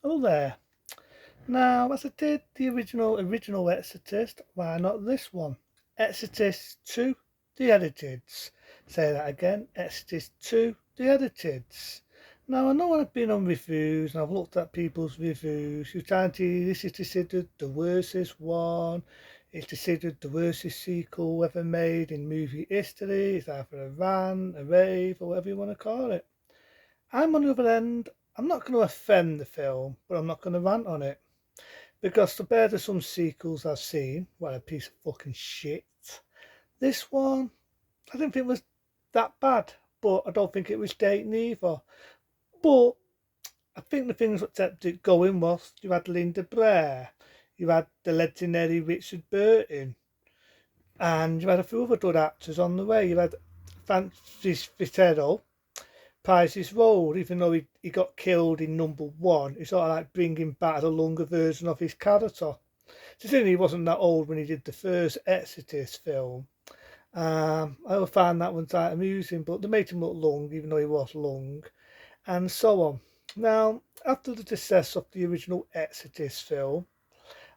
Hello there. Now, as I did the original Exorcist, why not this one? Exorcist 2, The Editeds. Say that again, Exorcist 2, The Editeds. Now, I know I've been on reviews and I've looked at people's reviews. You're trying to, this is considered the worstest one. It's considered the worstest sequel ever made in movie history. It's either a rant, a rave, or whatever you want to call it. I'm on the other end. I'm not going to offend the film, but I'm not going to rant on it. Because compared to some sequels I've seen, what a piece of fucking shit. This one, I didn't think it was that bad, but I don't think it was dating either. But I think the things that kept it going was you had Linda Blair, you had the legendary Richard Burton, and you had a few other good actors on the way. You had Francis Viterbo, Price's role, even though he got killed in number one, it's sort of like bringing back a longer version of his character. Considering he wasn't that old when he did the first Exorcist film, I found that one quite amusing, but they made him look long, even though he was long, and so on. Now, after the success of the original Exorcist film,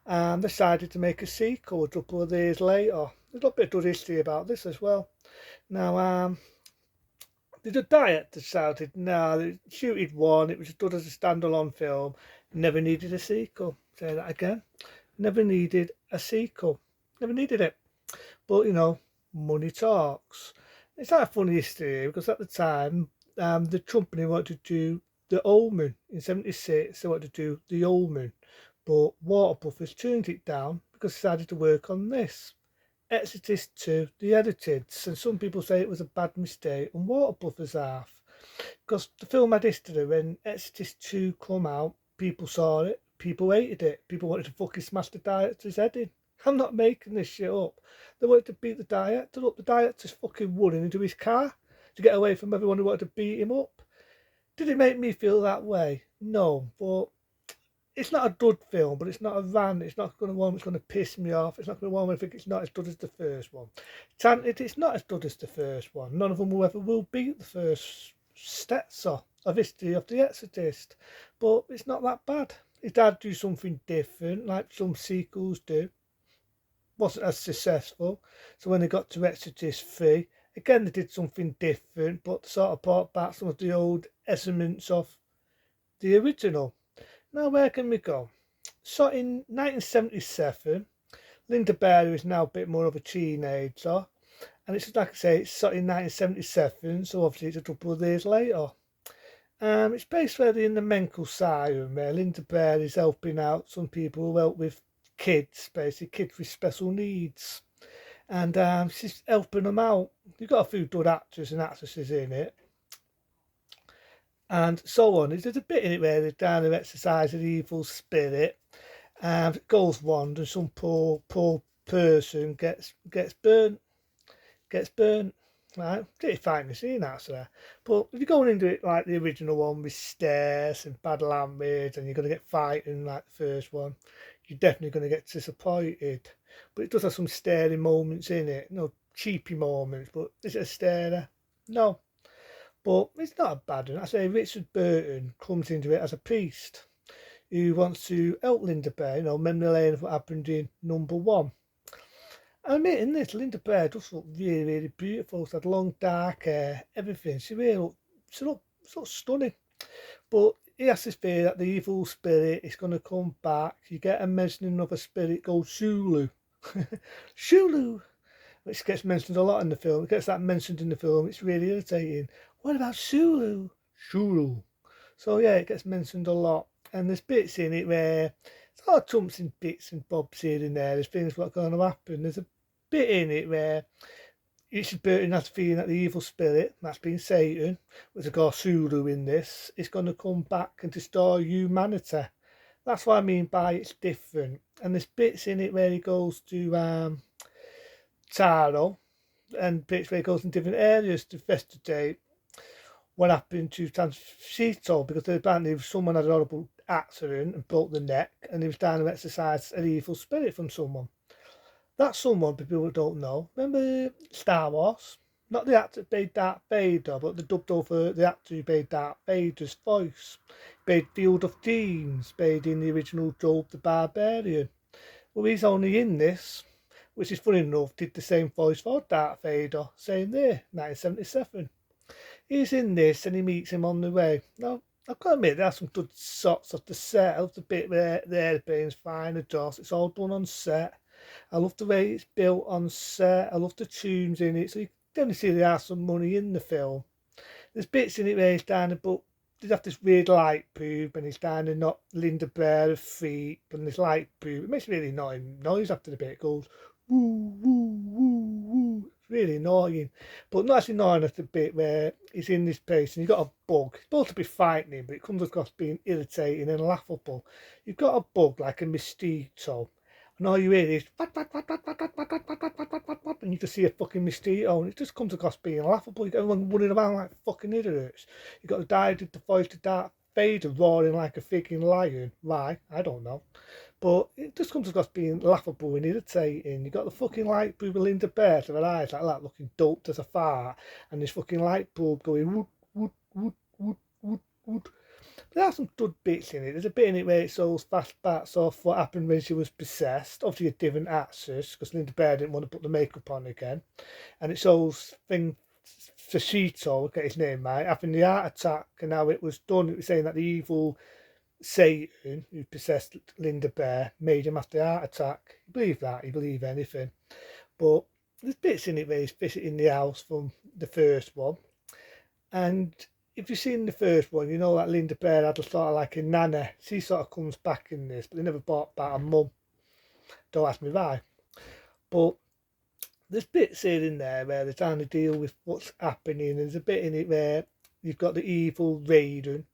they decided to make a sequel a couple of years later. There's a little bit of history about this as well. Now, the director decided, no, they shooted one, it was done as a standalone film, never needed a sequel. Say that again. Never needed a sequel. Never needed it. But, money talks. It's not a funny history because at the time, the company wanted to do The Omen. In 76, they wanted to do The Omen. But Waterbuffers turned it down because they decided to work on this. Exorcist 2, The Editeds. And some people say it was a bad mistake on Waterbuffers' half. Because the film had history. When Exorcist 2 come out, people saw it, people hated it, people wanted to fucking smash the director's head in. I'm not making this shit up. They wanted to beat the director up. The director's fucking running into his car to get away from everyone who wanted to beat him up. Did it make me feel that way? No, but it's not a good film, but it's not a rant. It's not going to one that's going to piss me off. It's not going to one where I think it's not as good as the first one. It's not as good as the first one. None of them will ever will beat the first Stetzer of history of the Exorcist, but it's not that bad. It did do something different, like some sequels do. Wasn't as successful, so when they got to Exorcist 3, again they did something different, but sort of brought back some of the old elements of the original. Now, where can we go? So in 1977, Linda Blair is now a bit more of a teenager, and it's like I say, it's set in 1977, so obviously it's a couple of years later. It's based really in the mental asylum where Linda Blair is helping out some people who help with kids, basically kids with special needs, and she's helping them out. You've got a few good actors and actresses in it, and so on. There's a bit in it where they're trying to exercise an evil spirit, and it goes wrong, and some poor person gets burnt. Right, pretty fine to see that, sir. But if you're going into it like the original one with stairs and bad language, and you're going to get fighting like the first one, you're definitely going to get disappointed. But it does have some staring moments in it, cheapy moments. But is it a starer? No. But it's not a bad one. I say Richard Burton comes into it as a priest who wants to help Linda Blair, memory lane of what happened in number one. I mean, in this, Linda Blair just looked really, really beautiful. She had long dark hair, everything. She looked so stunning. But he has this fear that the evil spirit is going to come back. You get a mentioning of a spirit called Shulu. Shulu! Which gets mentioned a lot in the film. It gets that mentioned in the film. It's really irritating. What about Shulu? Shulu. So yeah, it gets mentioned a lot. And there's bits in it where it's all jumps and bits and bobs here and there. There's things what's going to happen. There's a bit in it where Richard Burton has a feeling that the evil spirit, that's been Satan, with a Gorsulu in this, is going to come back and destroy humanity. That's what I mean by it's different. And there's bits in it where he goes to Taro, and bits where he goes in different areas to investigate what happened to Transito, because apparently someone had a horrible accident and broke the neck, and he was trying to exorcise an evil spirit from someone. That someone, for people who don't know, remember Star Wars? Not the actor that played Darth Vader, but the dubbed over the actor who played Darth Vader's voice. Played Field of Dreams, played in the original Job the Barbarian. Well, he's only in this, which is funny enough, did the same voice for Darth Vader, same there, 1977. He's in this and he meets him on the way. Now, I've got to admit, there are some good shots of the set. I love the bit where the airplane's flying across. It's all done on set. I love the way it's built on set. I love the tunes in it. So you definitely see there are some money in the film. There's bits in it where he's down, but they have this weird light boob and he's down and not Linda Blair a freak and this light boob. It makes a really annoying noise after the bit. It goes woo woo woo woo. It's really annoying, but not as annoying as the bit where he's in this place and you've got a bug. It's supposed to be frightening, but it comes across being irritating and laughable. You've got a bug like a mosquito. And all you hear is and you just see a fucking mosquito and it just comes across being laughable. You got everyone running around like fucking idiots. You got the guy who did the voice to Darth Vader roaring like a freaking lion. Why? I don't know. But it just comes across being laughable and irritating. You got the fucking light bulb of Linda Bear to her eyes like that, looking doped as a fart, and this fucking light bulb going woot woot woot woot woot woot. There are some good bits in it. There's a bit in it where it shows flashbacks of what happened when she was possessed. Obviously a different actress because Linda Bear didn't want to put the makeup on again. And it shows thing Fashito, get his name right, having the heart attack and how it was done. It was saying that the evil Satan who possessed Linda Bear made him have the heart attack. You believe that? You believe anything. But there's bits in it where he's visiting the house from the first one. And if you've seen the first one, you know that Linda Blair had a sort of like a nana. She sort of comes back in this, but they never brought back a mum. Don't ask me why. But there's bits here in there where they're trying to deal with what's happening. There's a bit in it where you've got the evil Raiden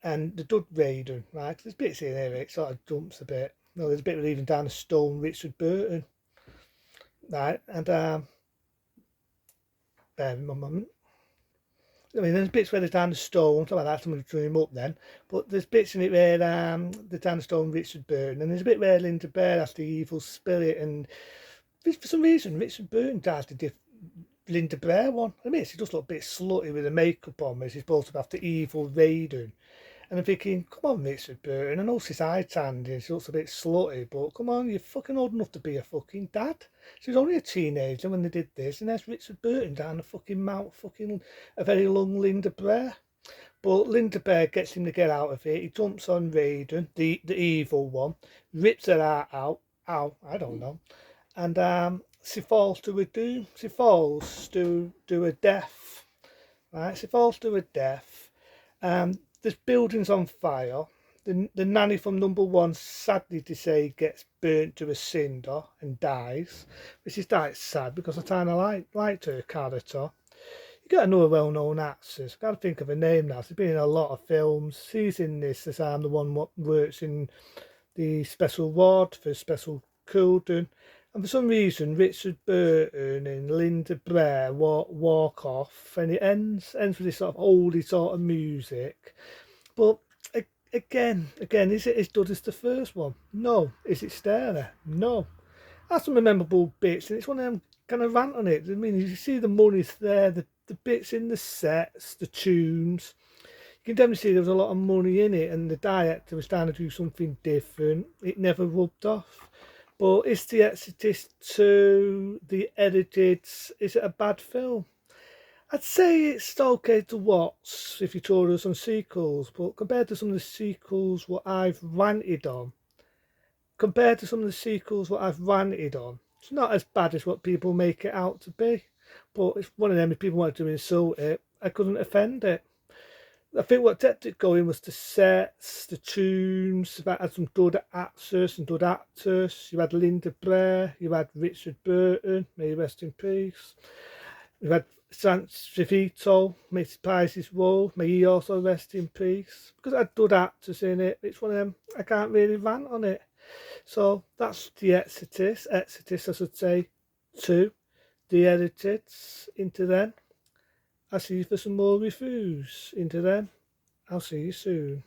and the good Raiden, right? There's bits in there where it sort of jumps a bit. No, there's a bit where even down the stone Richard Burton, right? And bear with me a moment. I mean, there's bits where they're down the stone, something like that, someone drew him up then. But there's bits in it where they're down the stone Richard Burton, and there's a bit where Linda Bear has the evil spirit, and for some reason Richard Burton does the Linda Blair one. I mean, she does look a bit slutty with the makeup on, where she's supposed to have the evil Raiden. And I'm thinking, come on, Richard Burton, I know she's eye-tanned, she looks a bit slutty, but come on, you're fucking old enough to be a fucking dad. She was only a teenager when they did this, and there's Richard Burton down the fucking mouth, fucking a very long Linda Blair. But Linda Blair gets him to get out of it. He jumps on Raiden, the evil one, rips her heart out. Ow, I don't know. And she falls to her doom. She falls to her death. Right? She falls to her death. There's buildings on fire. The nanny from number one, sadly to say, gets burnt to a cinder and dies, which is quite sad because I kind of liked her character. You got another well-known actress. I've got to think of her name now. She's been in a lot of films. She's in this as I'm the one what works in the special ward for Special Children. And for some reason, Richard Burton and Linda Blair walk off, and it ends with this sort of oldie sort of music. But again, is it as good as the first one? No. Is it stellar? No. That's some memorable bits, and it's one of them kind of rant on it. I mean, you see the money's there, the bits in the sets, the tunes. You can definitely see there was a lot of money in it, and the director was trying to do something different. It never rubbed off. But is The Exorcist 2, the edited, is it a bad film? I'd say it's okay to watch if you told us some sequels, but compared to some of the sequels what I've ranted on, it's not as bad as what people make it out to be. But it's one of them, if people wanted to insult it, I couldn't offend it. I think what kept it going was the sets, the tunes. That had some good actors and good actors. You had Linda Blair, you had Richard Burton, may he rest in peace. You had Santrivito, may surprise his role, may he also rest in peace. Because it had good actors in it, it's one of them, I can't really rant on it. So that's The Exorcist, I should say, 2, the edited, into then. I'll see you for some more reviews. Into then, I'll see you soon.